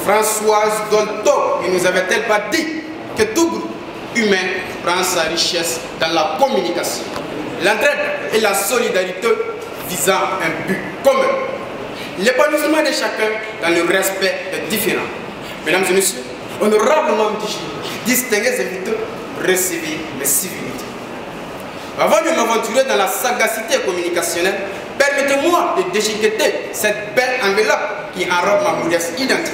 Françoise Dolto ne nous avait-elle pas dit que tout groupe humain prend sa richesse dans la communication, l'entraide et la solidarité visant un but commun, l'épanouissement de chacun dans le respect des différents. Mesdames et messieurs, honorables membres du jury, distingués invités, recevez mes civilités. Avant de m'aventurer dans la sagacité communicationnelle, permettez-moi de déchiqueter cette belle enveloppe qui enrobe ma modeste identité.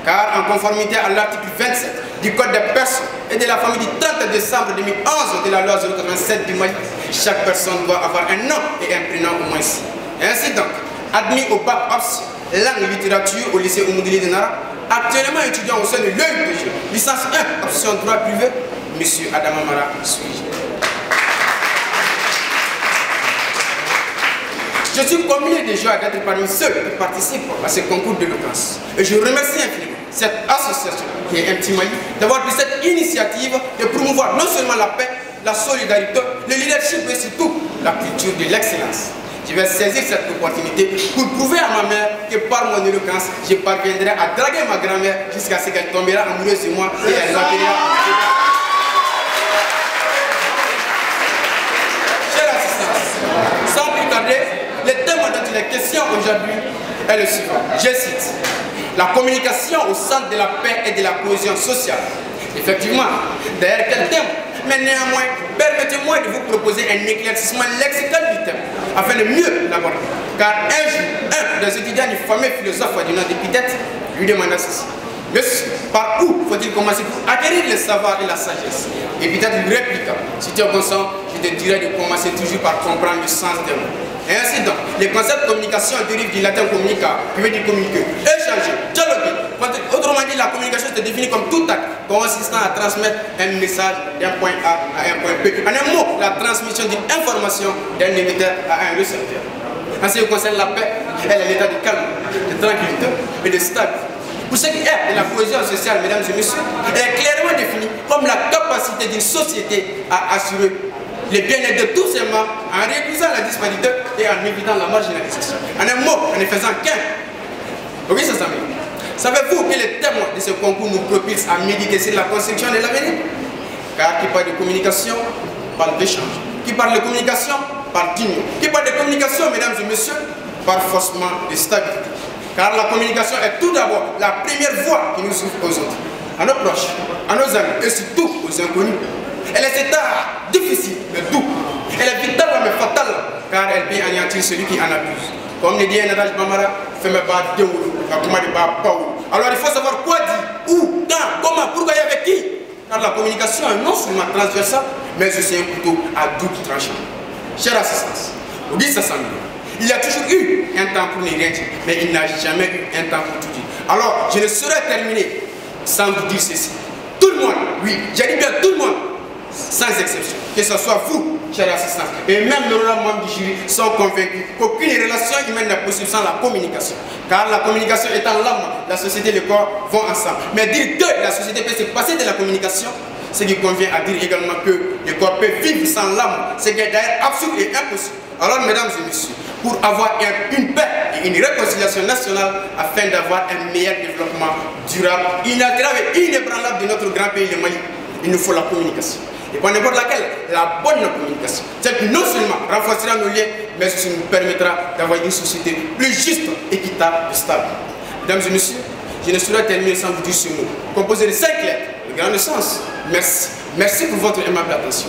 Car en conformité à l'article 27 du Code des personnes et de la famille du 30 décembre 2011 de la loi 087 du Mali, chaque personne doit avoir un nom et un prénom au moins ici. Ainsi donc, admis au bac option langue et littérature au lycée Oumoudili de Nara, actuellement étudiant au sein de l'EUPG, licence 1, option droit privé, M. Adama Mara suis-je. Je suis comblé de joie d'être parmi ceux qui participent à ce concours d'éloquence. Et je remercie infiniment cette association qui est MT Mali d'avoir pris cette initiative de promouvoir non seulement la paix, la solidarité, le leadership et surtout la culture de l'excellence. Je vais saisir cette opportunité pour prouver à ma mère que par mon éloquence, je parviendrai à draguer ma grand-mère jusqu'à ce qu'elle tombera amoureuse de moi et elle m'appellera. Chers assistants, sans plus tarder, le thème dont il est question aujourd'hui est le suivant. Je cite: la communication au centre de la paix et de la cohésion sociale. Effectivement, derrière quel thème? Mais néanmoins, permettez-moi de vous proposer un éclaircissement lexical du thème, afin de mieux l'aborder. Car un jour, un des étudiants du fameux philosophe du nom d'Épithète lui demanda ceci: monsieur, par où faut-il commencer pour acquérir le savoir et la sagesse? Épithète lui répliqua: si tu es consent, je te dirais de commencer toujours par comprendre le sens des mots. Et ainsi donc, les concepts de communication dérivent du latin communica, qui veut dire communiquer, échanger, dialoguer. Autrement dit, la communication se définit comme tout acte consistant à transmettre un message d'un point A à un point B. En un mot, la transmission d'une information d'un émetteur à un récepteur. En ce qui concerne la paix, elle est l'état de calme, de tranquillité et de stabilité. Pour ce qui est de la cohésion sociale, mesdames et messieurs, elle est clairement définie comme la capacité d'une société à assurer le bien-être de tous ses membres en réduisant la disparité et en évitant la marginalisation. En un mot, en ne faisant qu'un. Oui, c'est ça. Savez-vous que les témoins de ce concours nous propulsent à méditer sur la construction de l'avenir? Car qui parle de communication, parle d'échange. Qui parle de communication, parle d'union. Qui parle de communication, mesdames et messieurs, parle forcément de stabilité. Car la communication est tout d'abord la première voie qui nous ouvre aux autres, à nos proches, à nos amis et surtout aux inconnus. Elle est cet art difficile, mais doux. Elle est vitale, mais fatale, car elle peut anéantir celui qui en abuse. Comme le dit un adage Bambara, alors il faut savoir quoi dire, où, quand, comment, pourquoi et avec qui. Car la communication est non seulement transversale, mais aussi un couteau à double tranchant. Chers assistants, au guide il y a toujours eu un temps pour ne rien dire, mais il n'a jamais eu un temps pour tout dire. Alors, je ne saurais terminer sans vous dire ceci. Tout le monde, oui, j'ai dit bien tout le monde, sans exception, que ce soit vous, chers assistants, et même les membres du jury sont convaincus qu'aucune relation humaine n'est possible sans la communication. Car la communication étant l'âme, la société et le corps vont ensemble. Mais dire que la société peut se passer de la communication, ce qui convient à dire également que le corps peut vivre sans l'âme, ce qui est d'ailleurs absurde et impossible. Alors, mesdames et messieurs, pour avoir une paix et une réconciliation nationale, afin d'avoir un meilleur développement durable, inaltérable et inébranlable de notre grand pays, le Mali, il nous faut la communication. Et pour n'importe laquelle, la bonne communication, celle qui non seulement renforcera nos liens, mais aussi nous permettra d'avoir une société plus juste, équitable et stable. Mesdames et messieurs, je ne saurais terminer sans vous dire ce mot, composé de 5 lettres, de grand sens. Merci. Merci pour votre aimable attention.